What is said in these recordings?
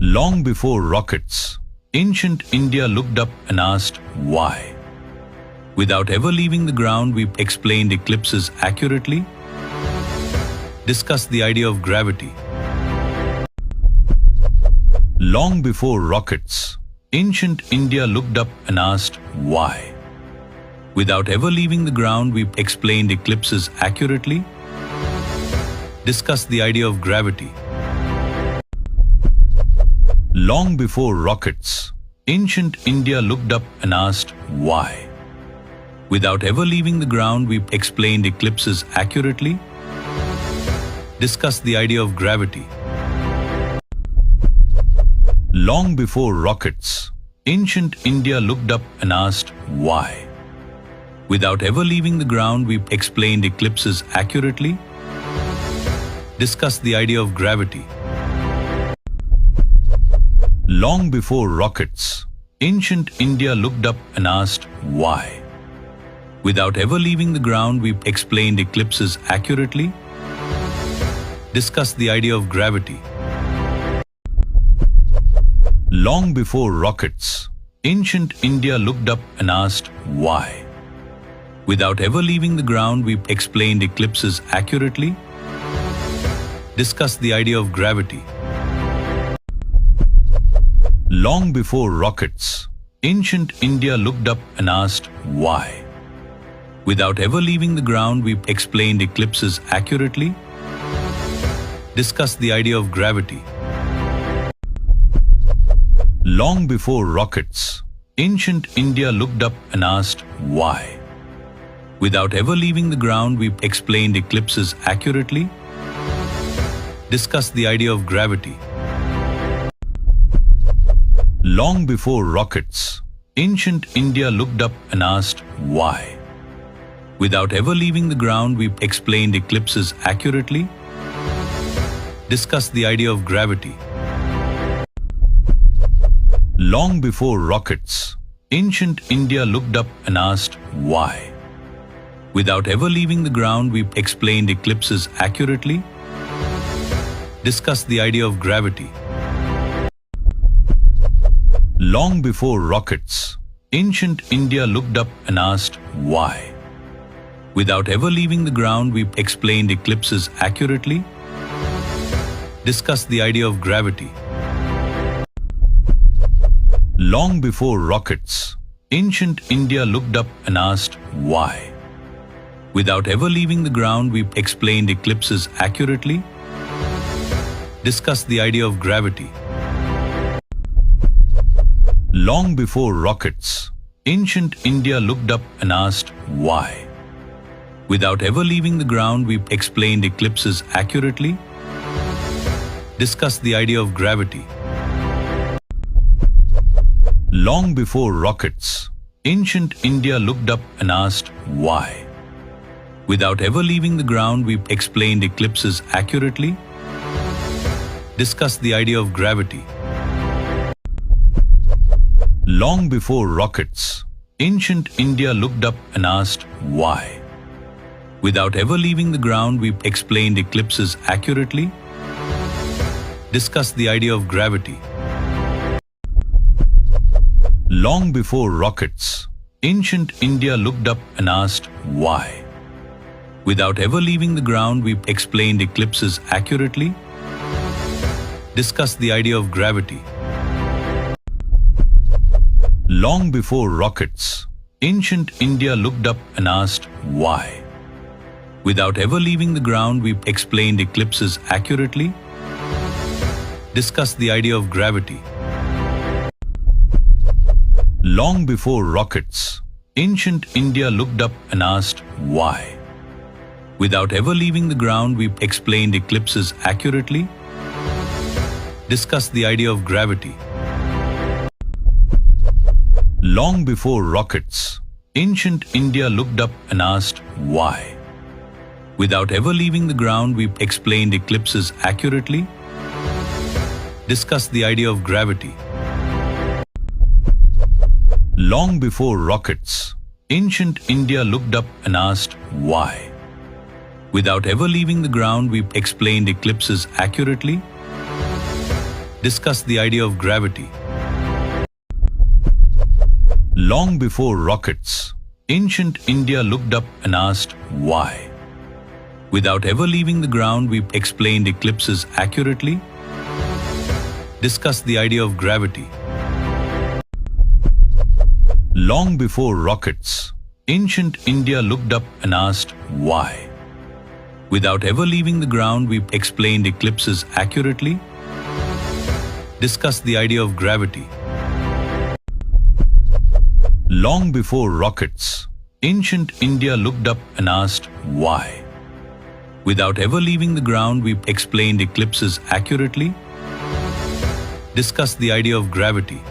Long before rockets, ancient India looked up and asked, why? Without ever leaving the ground, we explained eclipses accurately, discussed the idea of gravity. Long before rockets, ancient India looked up and asked, why? Without ever leaving the ground, we explained eclipses accurately, discussed the idea of gravity. Long before rockets, ancient India looked up and asked, why? Without ever leaving the ground, we explained eclipses accurately, discussed the idea of gravity. Long before rockets, ancient India looked up and asked, why? Without ever leaving the ground, we explained eclipses accurately, discussed the idea of gravity. Long before rockets, ancient India looked up and asked, why? Without ever leaving the ground, we explained eclipses accurately, discussed the idea of gravity. Long before rockets, ancient India looked up and asked, why? Without ever leaving the ground, we explained eclipses accurately, discussed the idea of gravity. Long before rockets, ancient India looked up and asked, why? Without ever leaving the ground, we explained eclipses accurately, discussed the idea of gravity. Long before rockets, ancient India looked up and asked, why? Without ever leaving the ground, we explained eclipses accurately, discussed the idea of gravity. Long before rockets, ancient India looked up and asked, why? Without ever leaving the ground, we explained eclipses accurately, discussed the idea of gravity. Long before rockets, ancient India looked up and asked, why? Without ever leaving the ground, we explained eclipses accurately, discussed the idea of gravity. Long before rockets, ancient India looked up and asked, why? Without ever leaving the ground, we explained eclipses accurately, discussed the idea of gravity. Long before rockets, ancient India looked up and asked, why? Without ever leaving the ground, we explained eclipses accurately, discussed the idea of gravity. Long before rockets, ancient India looked up and asked, why? Without ever leaving the ground, we explained eclipses accurately, discussed the idea of gravity. Long before rockets, ancient India looked up and asked, why? Without ever leaving the ground, we explained eclipses accurately, discussed the idea of gravity. Long before rockets, ancient India looked up and asked, why? Without ever leaving the ground, we explained eclipses accurately, discussed the idea of gravity. Long before rockets, ancient India looked up and asked, why? Without ever leaving the ground, we explained eclipses accurately, discussed the idea of gravity. Long before rockets, ancient India looked up and asked, why? Without ever leaving the ground, we explained eclipses accurately, discussed the idea of gravity. Long before rockets, ancient India looked up and asked, why? Without ever leaving the ground, we explained eclipses accurately, discussed the idea of gravity. Long before rockets, ancient India looked up and asked, why? Without ever leaving the ground, we explained eclipses accurately, discussed the idea of gravity. Long before rockets, ancient India looked up and asked, why? Without ever leaving the ground, we explained eclipses accurately, discuss the idea of gravity. Long before rockets, ancient India looked up and asked why. Without ever leaving the ground, we explained eclipses accurately, discussed the idea of gravity. Long before rockets, ancient India looked up and asked why. Without ever leaving the ground, we explained eclipses accurately, discussed the idea of gravity. Long before rockets, ancient India looked up and asked why. Without ever leaving the ground, we explained eclipses accurately, discussed the idea of gravity.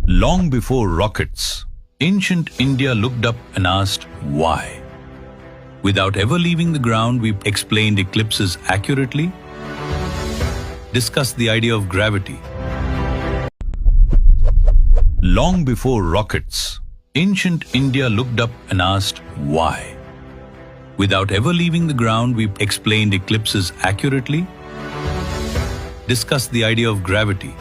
Long before rockets, ancient India looked up and asked why. Without ever leaving the ground, we explained eclipses accurately, discussed the idea of gravity. Long before rockets, ancient India looked up and asked why. Without ever leaving the ground, we explained eclipses accurately, discussed the idea of gravity.